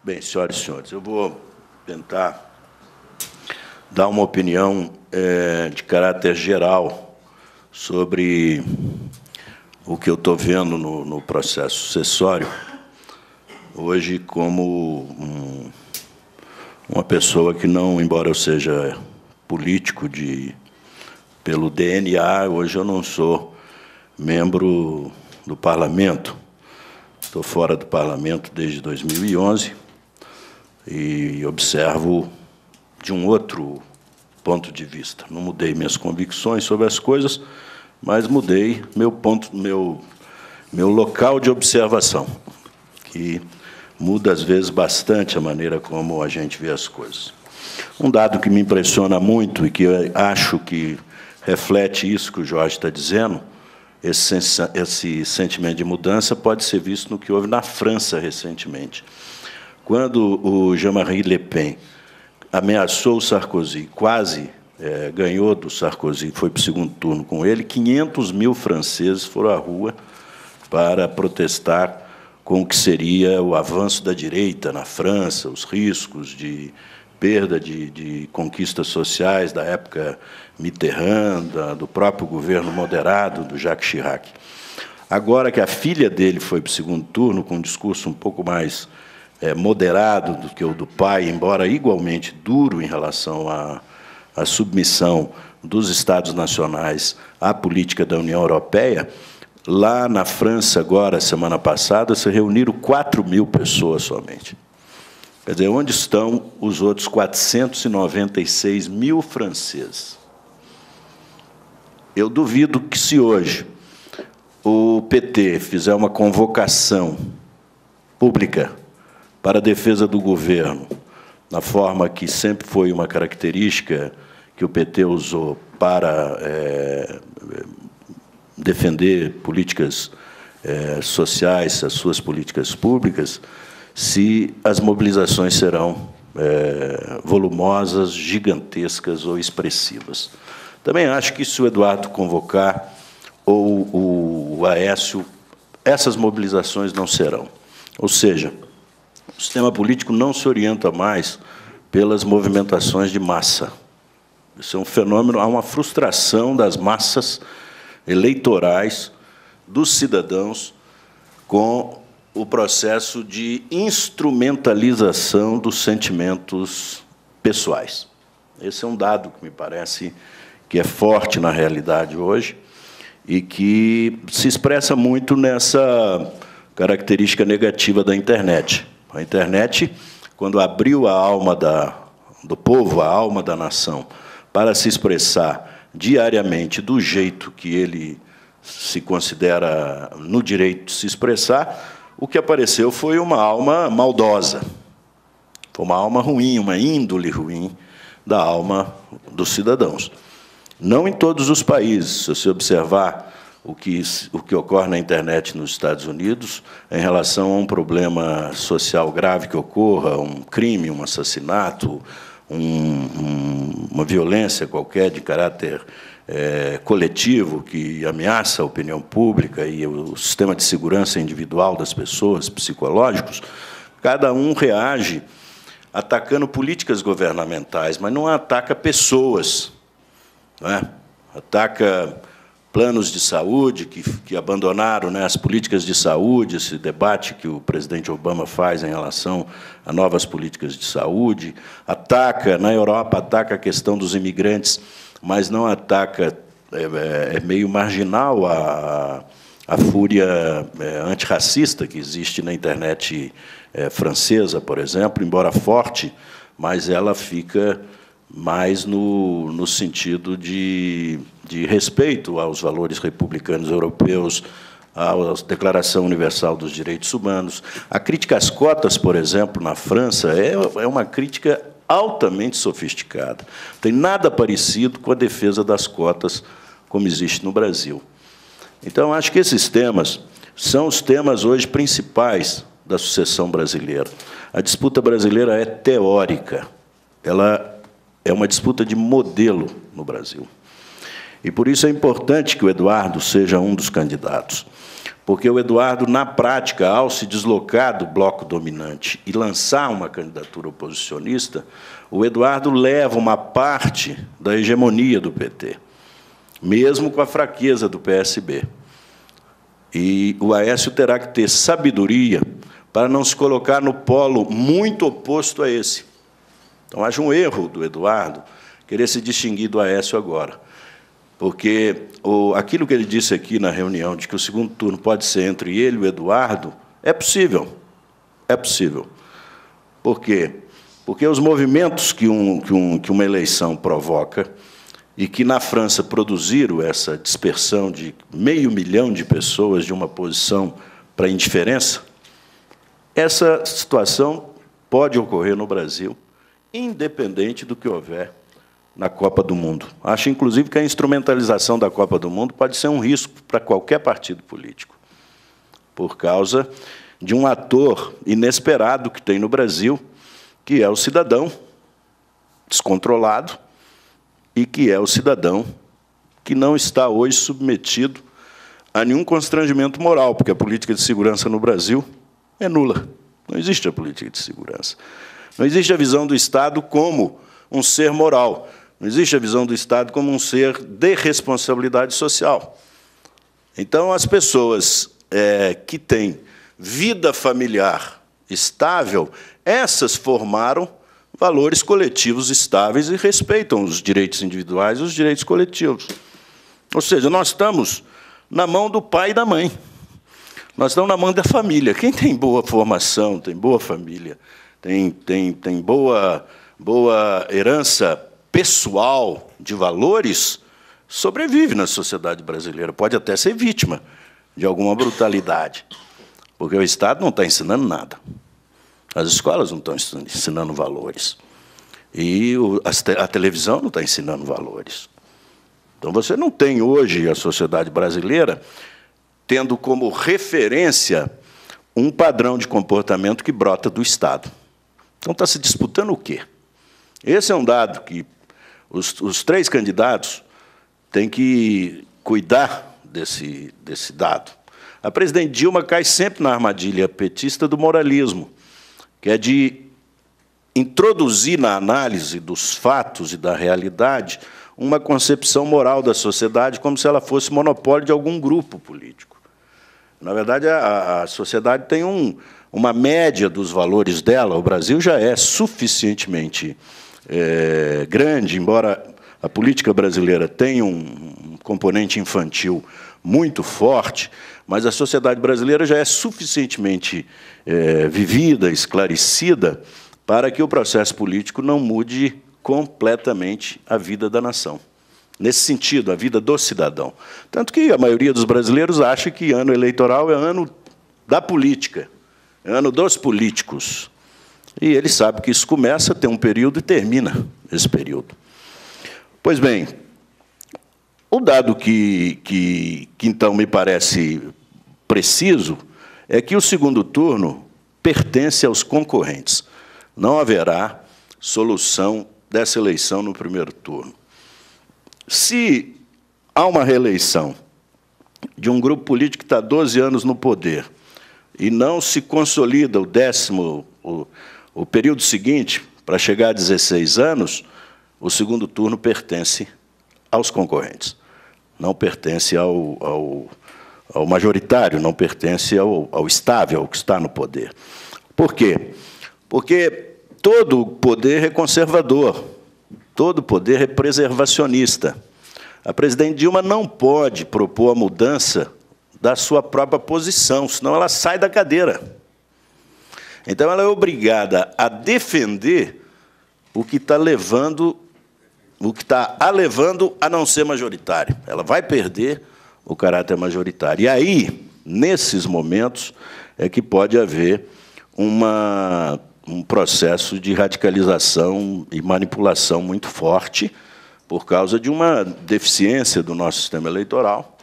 Bem, senhoras e senhores, eu vou tentar dar uma opinião de caráter geral sobre o que eu estou vendo no processo sucessório, hoje como uma pessoa que não, embora eu seja político pelo DNA, hoje eu não sou membro do parlamento. Estou fora do parlamento desde 2011 e observo de um outro ponto de vista. Não mudei minhas convicções sobre as coisas, mas mudei meu local de observação, que muda, às vezes, bastante a maneira como a gente vê as coisas. Um dado que me impressiona muito e que eu acho que reflete isso que o Jorge está dizendo, esse sentimento de mudança pode ser visto no que houve na França recentemente. Quando o Jean-Marie Le Pen ameaçou o Sarkozy, quase ganhou do Sarkozy, foi para o segundo turno com ele, 500 mil franceses foram à rua para protestar com o que seria o avanço da direita na França, os riscos de perda de conquistas sociais da época Mitterrand, do próprio governo moderado do Jacques Chirac. Agora que a filha dele foi para o segundo turno, com um discurso um pouco mais moderado do que o do pai, embora igualmente duro em relação à submissão dos Estados nacionais à política da União Europeia, lá na França, agora, semana passada, se reuniram 4 mil pessoas somente. Quer dizer, onde estão os outros 496 mil franceses? Eu duvido que, se hoje o PT fizer uma convocação pública para a defesa do governo, na forma que sempre foi uma característica que o PT usou para defender políticas sociais, as suas políticas públicas, se as mobilizações serão volumosas, gigantescas ou expressivas. Também acho que, se o Eduardo convocar ou o Aécio, essas mobilizações não serão. Ou seja, o sistema político não se orienta mais pelas movimentações de massa. Isso é um fenômeno, há uma frustração das massas eleitorais, dos cidadãos, com o processo de instrumentalização dos sentimentos pessoais. Esse é um dado que me parece que é forte na realidade hoje e que se expressa muito nessa característica negativa da internet. A internet, quando abriu a alma do povo, a alma da nação, para se expressar diariamente do jeito que ele se considera no direito de se expressar, o que apareceu foi uma alma maldosa, foi uma alma ruim, uma índole ruim da alma dos cidadãos. Não em todos os países. Se você observar o que ocorre na internet nos Estados Unidos, em relação a um problema social grave que ocorra, um crime, um assassinato, uma violência qualquer de caráter coletivo que ameaça a opinião pública e o sistema de segurança individual das pessoas, psicológicos, cada um reage atacando políticas governamentais, mas não ataca pessoas, não é? Ataca planos de saúde que abandonaram, né, as políticas de saúde, esse debate que o presidente Obama faz em relação a novas políticas de saúde, ataca, na Europa, ataca a questão dos imigrantes, mas não ataca, é meio marginal a fúria antirracista que existe na internet francesa, por exemplo, embora forte, mas ela fica mais no sentido de respeito aos valores republicanos europeus, à Declaração Universal dos Direitos Humanos. A crítica às cotas, por exemplo, na França, é uma crítica altamente sofisticada. Não tem nada parecido com a defesa das cotas como existe no Brasil. Então, acho que esses temas são os temas hoje principais da sucessão brasileira. A disputa brasileira é teórica, ela é uma disputa de modelo no Brasil. E, por isso, é importante que o Eduardo seja um dos candidatos, porque o Eduardo, na prática, ao se deslocar do bloco dominante e lançar uma candidatura oposicionista, o Eduardo leva uma parte da hegemonia do PT, mesmo com a fraqueza do PSB. E o Aécio terá que ter sabedoria para não se colocar no polo muito oposto a esse. Então, acho um erro do Eduardo querer se distinguir do Aécio agora, porque aquilo que ele disse aqui na reunião, de que o segundo turno pode ser entre ele e o Eduardo, é possível. É possível. Por quê? Porque os movimentos que uma eleição provoca, e que na França produziram essa dispersão de 500 mil de pessoas de uma posição para a indiferença, essa situação pode ocorrer no Brasil, independente do que houver na Copa do Mundo. Acho, inclusive, que a instrumentalização da Copa do Mundo pode ser um risco para qualquer partido político, por causa de um ator inesperado que tem no Brasil, que é o cidadão descontrolado e que é o cidadão que não está hoje submetido a nenhum constrangimento moral, porque a política de segurança no Brasil é nula. Não existe a política de segurança. Não existe a visão do Estado como um ser moral. Não existe a visão do Estado como um ser de responsabilidade social. Então, as pessoas que têm vida familiar estável, essas formaram valores coletivos estáveis e respeitam os direitos individuais e os direitos coletivos. Ou seja, nós estamos na mão do pai e da mãe. Nós estamos na mão da família. Quem tem boa formação, tem boa família, tem boa herança pessoal de valores, sobrevive na sociedade brasileira. Pode até ser vítima de alguma brutalidade, porque o Estado não está ensinando nada. As escolas não estão ensinando valores. E a televisão não está ensinando valores. Então, você não tem hoje a sociedade brasileira tendo como referência um padrão de comportamento que brota do Estado. Então, está se disputando o quê? Esse é um dado que os três candidatos têm que cuidar desse dado. A presidente Dilma cai sempre na armadilha petista do moralismo, que é de introduzir na análise dos fatos e da realidade uma concepção moral da sociedade como se ela fosse monopólio de algum grupo político. Na verdade, a sociedade tem uma média dos valores dela. O Brasil já é suficientemente grande, embora a política brasileira tenha um componente infantil muito forte, mas a sociedade brasileira já é suficientemente vivida, esclarecida, para que o processo político não mude completamente a vida da nação. Nesse sentido, a vida do cidadão. Tanto que a maioria dos brasileiros acha que ano eleitoral é ano da política, é ano dos políticos. E ele sabe que isso começa, tem um período e termina esse período. Pois bem, o dado que então me parece preciso é que o segundo turno pertence aos concorrentes. Não haverá solução dessa eleição no primeiro turno. Se há uma reeleição de um grupo político que está há 12 anos no poder e não se consolida o período seguinte, para chegar a 16 anos, o segundo turno pertence aos concorrentes. Não pertence ao majoritário, não pertence ao estável, ao que está no poder. Por quê? Porque todo poder é conservador, todo poder é preservacionista. A presidente Dilma não pode propor a mudança da sua própria posição, senão ela sai da cadeira. Então, ela é obrigada a defender o que está a levando a não ser majoritário. Ela vai perder o caráter majoritário. E aí, nesses momentos, é que pode haver um processo de radicalização e manipulação muito forte por causa de uma deficiência do nosso sistema eleitoral,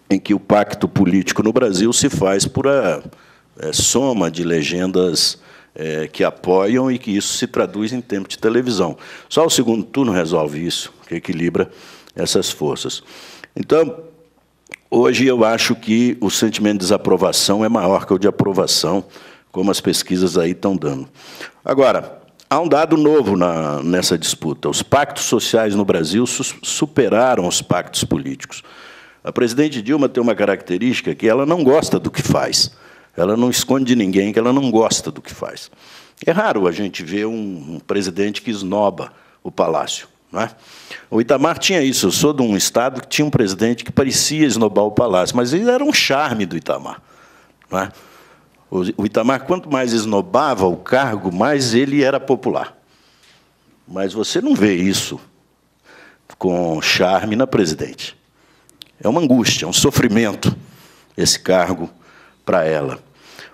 em que o pacto político no Brasil se faz por soma de legendas que apoiam e que isso se traduz em tempo de televisão. Só o segundo turno resolve isso, que equilibra essas forças. Então, hoje eu acho que o sentimento de desaprovação é maior que o de aprovação, como as pesquisas aí estão dando. Agora, há um dado novo nessa disputa. Os pactos sociais no Brasil superaram os pactos políticos. A presidente Dilma tem uma característica que ela não gosta do que faz. Ela não esconde de ninguém que ela não gosta do que faz. É raro a gente ver um presidente que esnoba o palácio, não é? O Itamar tinha isso. Eu sou de um estado que tinha um presidente que parecia esnobar o palácio, mas ele era um charme do Itamar, não é? O Itamar, quanto mais esnobava o cargo, mais ele era popular. Mas você não vê isso com charme na presidente. É uma angústia, um sofrimento, esse cargo para ela.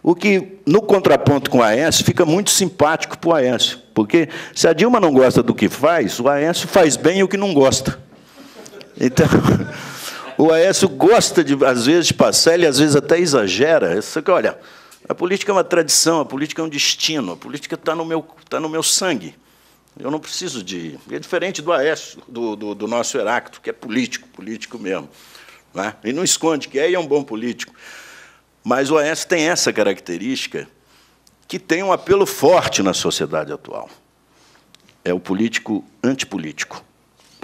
O que, no contraponto com o Aécio, fica muito simpático para o Aécio, porque, se a Dilma não gosta do que faz, o Aécio faz bem o que não gosta. Então, o Aécio gosta, às vezes, de passar, ele às vezes até exagera. Só que, olha, a política é uma tradição, a política é um destino, a política está no meu sangue. Eu não preciso de... É diferente do Aécio, do nosso Heráclito, que é político mesmo. Não é? E não esconde que é, e é um bom político. Mas o Aécio tem essa característica que tem um apelo forte na sociedade atual. É o político antipolítico.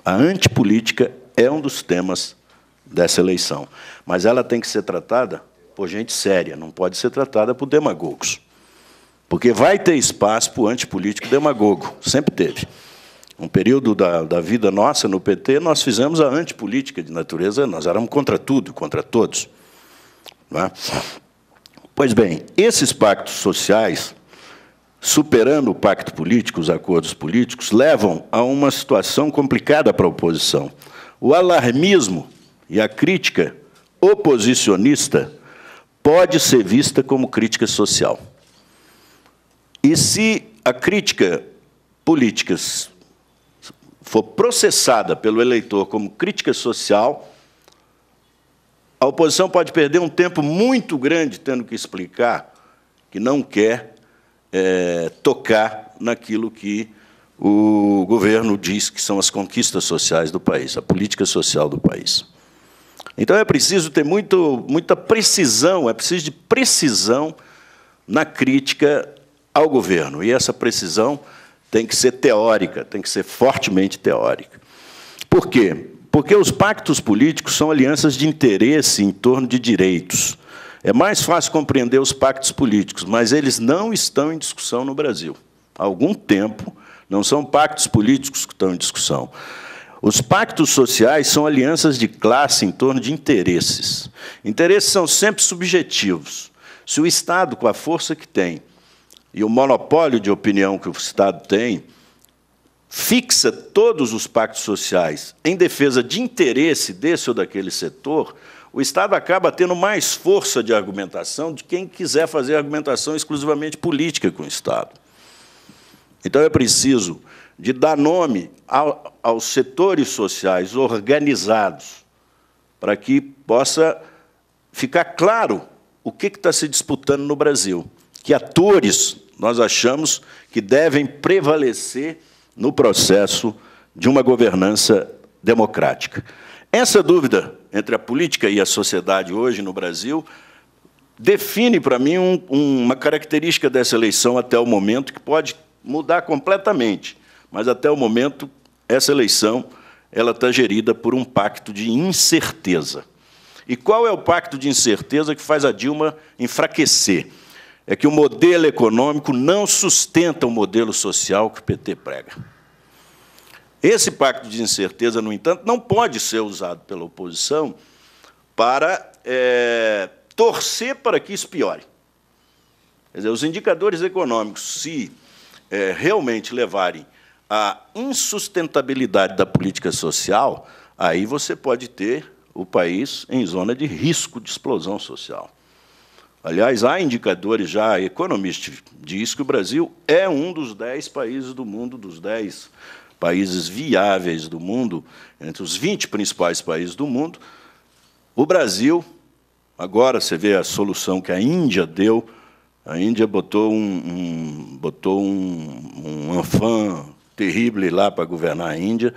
A antipolítica é um dos temas dessa eleição. Mas ela tem que ser tratada por gente séria, não pode ser tratada por demagogos. Porque vai ter espaço para o antipolítico demagogo, sempre teve. Um período da vida nossa no PT, nós fizemos a antipolítica de natureza, nós éramos contra tudo, contra todos. Não é? Pois bem, esses pactos sociais, superando o pacto político, os acordos políticos, levam a uma situação complicada para a oposição. O alarmismo e a crítica oposicionista pode ser vista como crítica social. E se a crítica política for processada pelo eleitor como crítica social, a oposição pode perder um tempo muito grande tendo que explicar que não quer tocar naquilo que o governo diz que são as conquistas sociais do país, a política social do país. Então, é preciso ter muita precisão, é preciso de precisão na crítica ao governo. E essa precisão tem que ser teórica, tem que ser fortemente teórica. Por quê? Porque os pactos políticos são alianças de interesse em torno de direitos. É mais fácil compreender os pactos políticos, mas eles não estão em discussão no Brasil. Há algum tempo, não são pactos políticos que estão em discussão. Os pactos sociais são alianças de classe em torno de interesses. Interesses são sempre subjetivos. Se o Estado, com a força que tem, e o monopólio de opinião que o Estado tem, fixa todos os pactos sociais em defesa de interesse desse ou daquele setor, o Estado acaba tendo mais força de argumentação de quem quiser fazer argumentação exclusivamente política com o Estado. Então, é preciso de dar nome aos setores sociais organizados, para que possa ficar claro o que está se disputando no Brasil. Que atores nós achamos que devem prevalecer no processo de uma governança democrática. Essa dúvida entre a política e a sociedade hoje no Brasil define, para mim, uma característica dessa eleição até o momento, que pode mudar completamente, mas, até o momento, essa eleição ela está gerida por um pacto de incerteza. E qual é o pacto de incerteza que faz a Dilma enfraquecer? É que o modelo econômico não sustenta o modelo social que o PT prega. Esse pacto de incerteza, no entanto, não pode ser usado pela oposição para torcer para que isso piore. Quer dizer, os indicadores econômicos, se realmente levarem à insustentabilidade da política social, aí você pode ter o país em zona de risco de explosão social. Aliás, há indicadores já, economistas diz que o Brasil é um dos 10 países do mundo, dos 10 países viáveis do mundo, entre os 20 principais países do mundo. O Brasil, agora você vê a solução que a Índia deu, a Índia botou um enfant terrível lá para governar a Índia,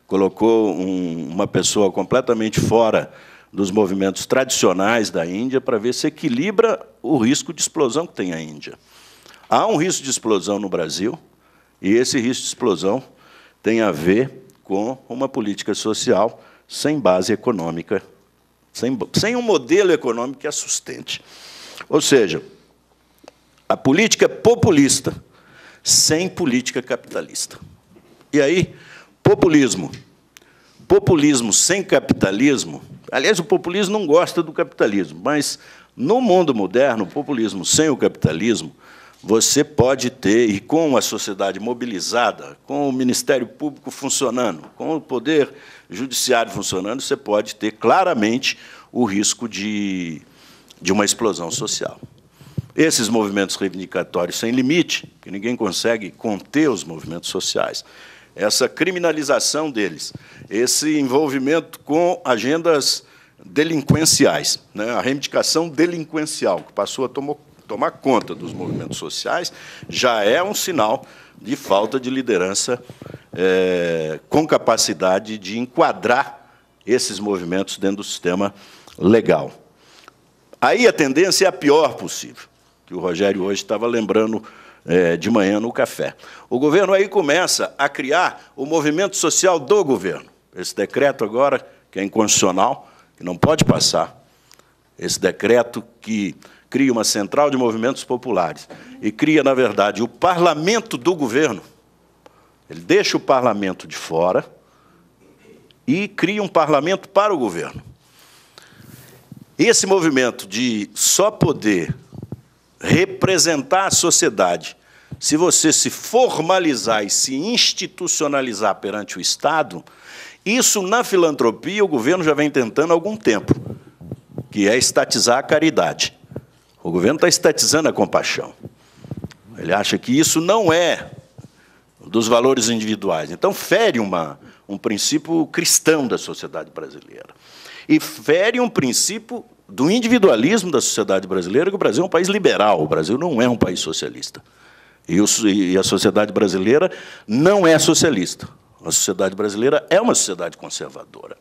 colocou uma pessoa completamente fora dos movimentos tradicionais da Índia para ver se equilibra o risco de explosão que tem a Índia. Há um risco de explosão no Brasil, e esse risco de explosão tem a ver com uma política social sem base econômica, sem um modelo econômico que a sustente. Ou seja, a política populista sem política capitalista. E aí, populismo sem capitalismo. Aliás, o populismo não gosta do capitalismo, mas, no mundo moderno, o populismo sem o capitalismo, você pode ter, e com a sociedade mobilizada, com o Ministério Público funcionando, com o Poder Judiciário funcionando, você pode ter claramente o risco de uma explosão social. Esses movimentos reivindicatórios sem limite, que ninguém consegue conter os movimentos sociais, essa criminalização deles, esse envolvimento com agendas delinquenciais, né, a reivindicação delinquencial, que passou a tomar conta dos movimentos sociais, já é um sinal de falta de liderança com capacidade de enquadrar esses movimentos dentro do sistema legal. Aí a tendência é a pior possível, que o Rogério hoje estava lembrando de manhã no café. O governo aí começa a criar o movimento social do governo. Esse decreto agora, que é inconstitucional, que não pode passar, esse decreto que cria uma central de movimentos populares e cria, na verdade, o parlamento do governo, ele deixa o parlamento de fora e cria um parlamento para o governo. Esse movimento de só poder representar a sociedade se você se formalizar e se institucionalizar perante o Estado, isso, na filantropia, o governo já vem tentando há algum tempo, que é estatizar a caridade. O governo está estatizando a compaixão. Ele acha que isso não é dos valores individuais. Então, fere um princípio cristão da sociedade brasileira. E fere um princípio do individualismo da sociedade brasileira, que o Brasil é um país liberal, o Brasil não é um país socialista. E a sociedade brasileira não é socialista. A sociedade brasileira é uma sociedade conservadora.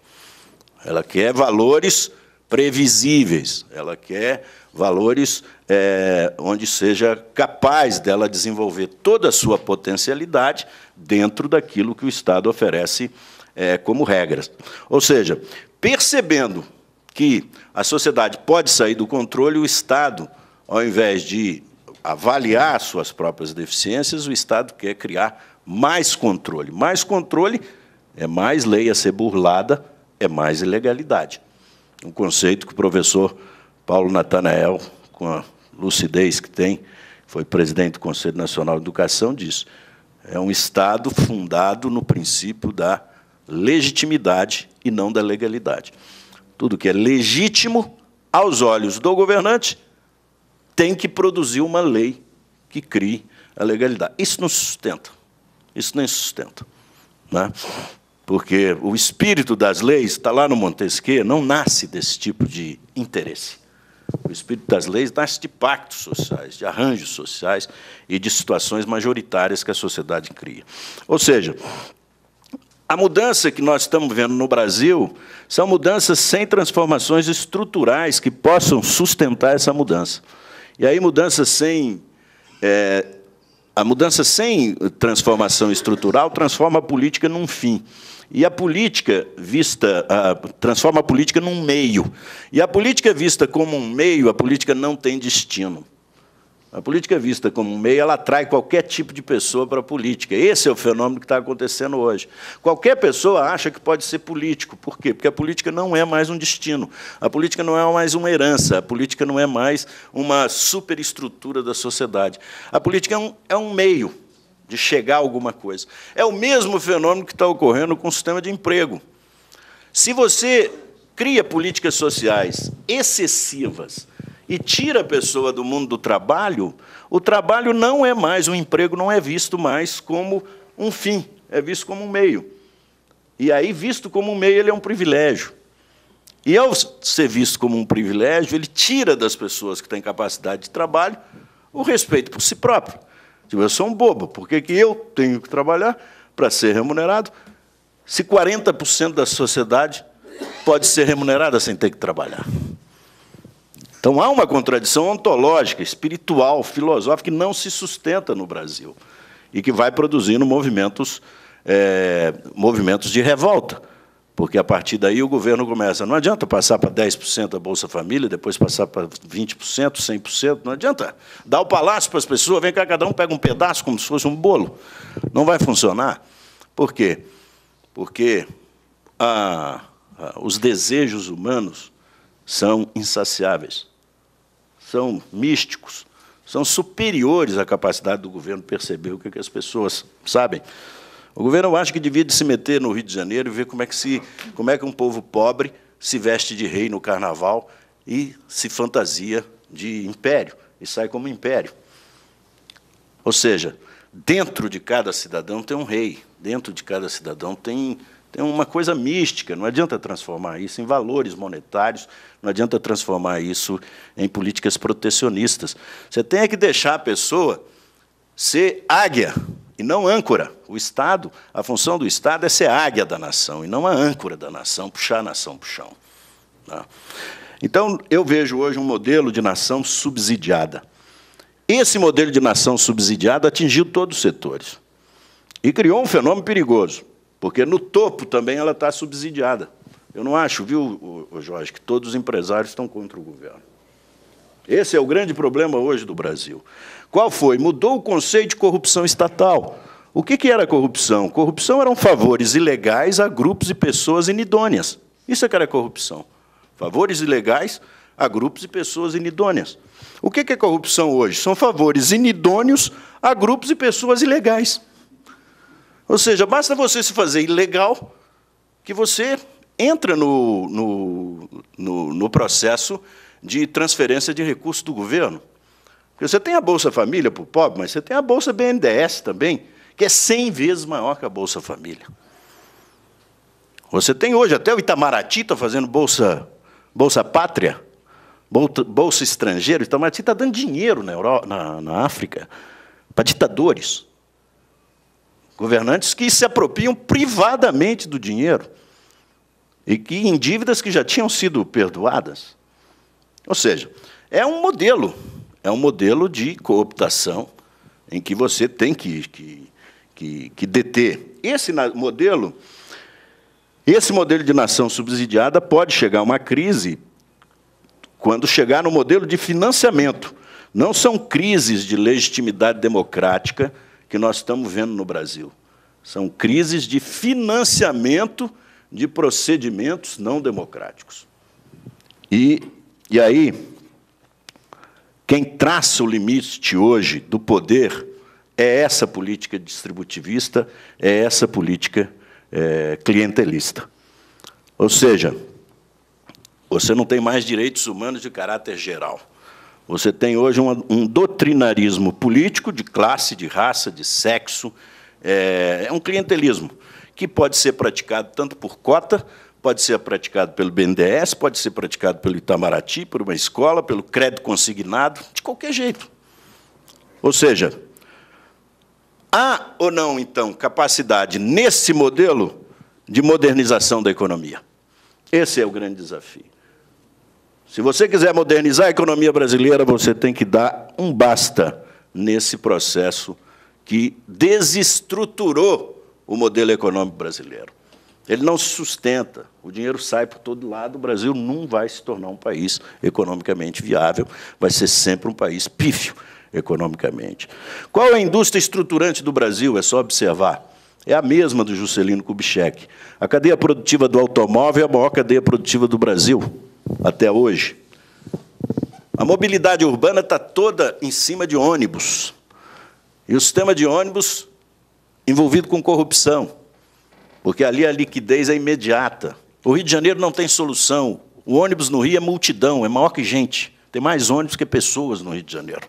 Ela quer valores previsíveis, ela quer valores onde seja capaz dela desenvolver toda a sua potencialidade dentro daquilo que o Estado oferece como regras. Ou seja, percebendo que a sociedade pode sair do controle, o Estado, ao invés de avaliar suas próprias deficiências, o Estado quer criar mais controle. Mais controle é mais lei a ser burlada, é mais ilegalidade. Um conceito que o professor Paulo Natanael, com a lucidez que tem, foi presidente do Conselho Nacional de Educação, diz: é um Estado fundado no princípio da legitimidade e não da legalidade. Tudo que é legítimo aos olhos do governante tem que produzir uma lei que crie a legalidade. Isso não sustenta. Isso nem sustenta, né? Porque o espírito das leis, está lá no Montesquieu, não nasce desse tipo de interesse. O espírito das leis nasce de pactos sociais, de arranjos sociais e de situações majoritárias que a sociedade cria. Ou seja, a mudança que nós estamos vendo no Brasil são mudanças sem transformações estruturais que possam sustentar essa mudança. E aí, a mudança sem transformação estrutural transforma a política num fim. E a política transforma a política num meio. E a política vista como um meio, a política não tem destino. A política vista como um meio, ela atrai qualquer tipo de pessoa para a política. Esse é o fenômeno que está acontecendo hoje. Qualquer pessoa acha que pode ser político. Por quê? Porque a política não é mais um destino. A política não é mais uma herança. A política não é mais uma superestrutura da sociedade. A política é um meio de chegar a alguma coisa. É o mesmo fenômeno que está ocorrendo com o sistema de emprego. Se você cria políticas sociais excessivas e tira a pessoa do mundo do trabalho, o trabalho não é mais, o emprego não é visto mais como um fim, é visto como um meio. E aí, visto como um meio, ele é um privilégio. E, ao ser visto como um privilégio, ele tira das pessoas que têm capacidade de trabalho o respeito por si próprio. Tipo, eu sou um bobo, por que eu tenho que trabalhar para ser remunerado se 40% da sociedade pode ser remunerada sem ter que trabalhar. Então, há uma contradição ontológica, espiritual, filosófica, que não se sustenta no Brasil e que vai produzindo movimentos de revolta, porque, a partir daí, o governo começa. Não adianta passar para 10% a Bolsa Família, depois passar para 20%, 100%. Não adianta dar o palácio para as pessoas, vem cá, cada um pega um pedaço, como se fosse um bolo. Não vai funcionar. Por quê? Porque os desejos humanos são insaciáveis, são místicos, são superiores à capacidade do governo perceber o que as pessoas sabem. O governo, eu acho que devia se meter no Rio de Janeiro e ver como é que um povo pobre se veste de rei no carnaval e se fantasia de império, e sai como império. Ou seja, dentro de cada cidadão tem um rei, dentro de cada cidadão tem uma coisa mística. Não adianta transformar isso em valores monetários, não adianta transformar isso em políticas protecionistas. Você tem que deixar a pessoa ser águia e não âncora. O Estado, a função do Estado é ser águia da nação, e não a âncora da nação, puxar a nação para o chão. Então, eu vejo hoje um modelo de nação subsidiada. Esse modelo de nação subsidiada atingiu todos os setores e criou um fenômeno perigoso, porque no topo também ela está subsidiada. Eu não acho, viu, Jorge, que todos os empresários estão contra o governo. Esse é o grande problema hoje do Brasil. Qual foi? Mudou o conceito de corrupção estatal. O que era corrupção? Corrupção eram favores ilegais a grupos e pessoas inidôneas. Isso é que era corrupção. Favores ilegais a grupos e pessoas inidôneas. O que é corrupção hoje? São favores inidôneos a grupos e pessoas ilegais. Ou seja, basta você se fazer ilegal que você entra no processo de transferência de recursos do governo. Porque você tem a Bolsa Família para o pobre, mas você tem a Bolsa BNDES também, que é 100 vezes maior que a Bolsa Família. Você tem hoje, até o Itamaraty está fazendo Bolsa Pátria, Bolsa Estrangeira. O Itamaraty está dando dinheiro na África para ditadores. Governantes que se apropriam privadamente do dinheiro e que em dívidas que já tinham sido perdoadas. Ou seja, é um modelo de cooptação em que você tem que deter. Esse modelo de nação subsidiada pode chegar a uma crise quando chegar no modelo de financiamento. Não são crises de legitimidade democrática que nós estamos vendo no Brasil. São crises de financiamento de procedimentos não democráticos. E aí, quem traça o limite hoje do poder é essa política distributivista, é essa política clientelista. Ou seja, você não tem mais direitos humanos de caráter geral. Você tem hoje um doutrinarismo político de classe, de raça, de sexo. É um clientelismo que pode ser praticado tanto por cota, pode ser praticado pelo BNDES, pode ser praticado pelo Itamaraty, por uma escola, pelo crédito consignado, de qualquer jeito. Ou seja, há ou não, então, capacidade, nesse modelo, de modernização da economia? Esse é o grande desafio. Se você quiser modernizar a economia brasileira, você tem que dar um basta nesse processo que desestruturou o modelo econômico brasileiro. Ele não se sustenta, o dinheiro sai por todo lado, o Brasil não vai se tornar um país economicamente viável, vai ser sempre um país pífio economicamente. Qual é a indústria estruturante do Brasil? É só observar. É a mesma do Juscelino Kubitschek. A cadeia produtiva do automóvel é a maior cadeia produtiva do Brasil, até hoje. A mobilidade urbana está toda em cima de ônibus. E o sistema de ônibus envolvido com corrupção, porque ali a liquidez é imediata. O Rio de Janeiro não tem solução. O ônibus no Rio é multidão, é maior que gente. Tem mais ônibus que pessoas no Rio de Janeiro.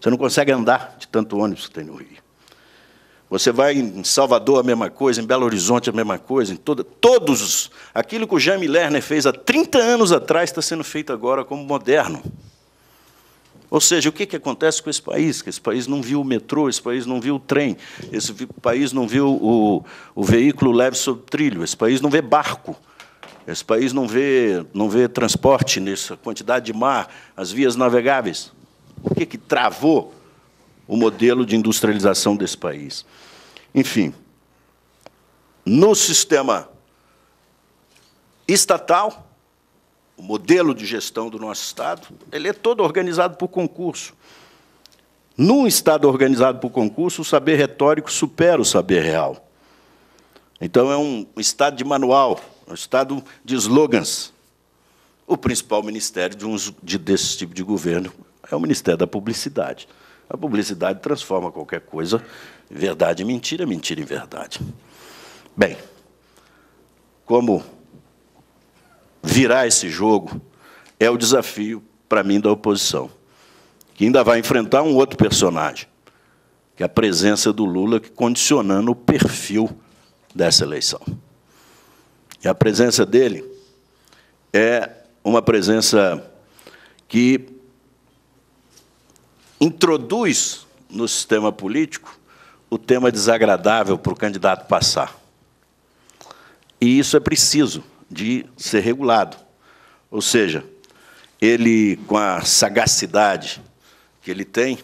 Você não consegue andar de tanto ônibus que tem no Rio. Você vai em Salvador, a mesma coisa, em Belo Horizonte, a mesma coisa, aquilo que o Jaime Lerner fez há 30 anos atrás está sendo feito agora como moderno. Ou seja, o que acontece com esse país? Que esse país não viu o metrô, esse país não viu o trem, esse país não viu o veículo leve sob trilho, esse país não vê barco. Esse país não vê transporte nessa quantidade de mar, as vias navegáveis. O que travou o modelo de industrialização desse país? Enfim, no sistema estatal, o modelo de gestão do nosso Estado, ele é todo organizado por concurso. Num Estado organizado por concurso, o saber retórico supera o saber real. Então, é um Estado de manual, um Estado de slogans. O principal ministério desse tipo de governo é o Ministério da Publicidade. A publicidade transforma qualquer coisa em verdade em mentira, mentira em verdade. Bem, como virar esse jogo é o desafio, para mim, da oposição, que ainda vai enfrentar um outro personagem, que é a presença do Lula, que condicionando o perfil dessa eleição. E a presença dele é uma presença que introduz no sistema político o tema desagradável para o candidato passar. E isso é preciso de ser regulado. Ou seja, ele, com a sagacidade que ele tem,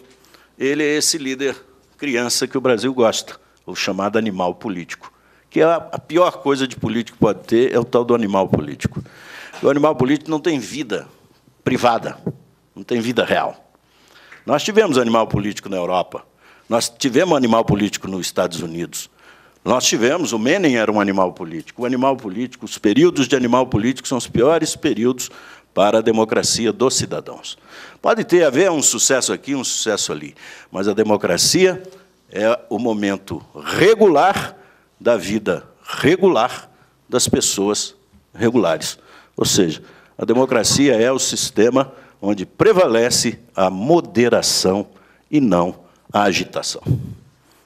ele é esse líder criança que o Brasil gosta, o chamado animal político, que é a pior coisa de político que pode ter, é o tal do animal político. O animal político não tem vida privada, não tem vida real. Nós tivemos animal político na Europa, nós tivemos animal político nos Estados Unidos, nós tivemos, o Menem era um animal político. O animal político, os períodos de animal político são os piores períodos para a democracia dos cidadãos. Pode haver um sucesso aqui, um sucesso ali, mas a democracia é o momento regular da vida regular das pessoas regulares. Ou seja, a democracia é o sistema onde prevalece a moderação e não a agitação.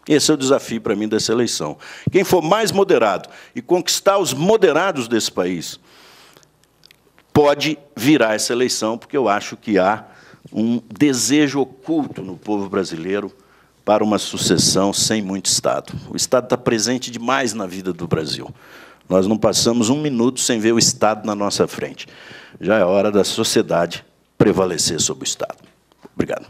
Esse é o desafio, para mim, dessa eleição. Quem for mais moderado e conquistar os moderados desse país pode virar essa eleição, porque eu acho que há um desejo oculto no povo brasileiro para uma sucessão sem muito Estado. O Estado está presente demais na vida do Brasil. Nós não passamos um minuto sem ver o Estado na nossa frente. Já é hora da sociedade prevalecer sobre o Estado. Obrigado.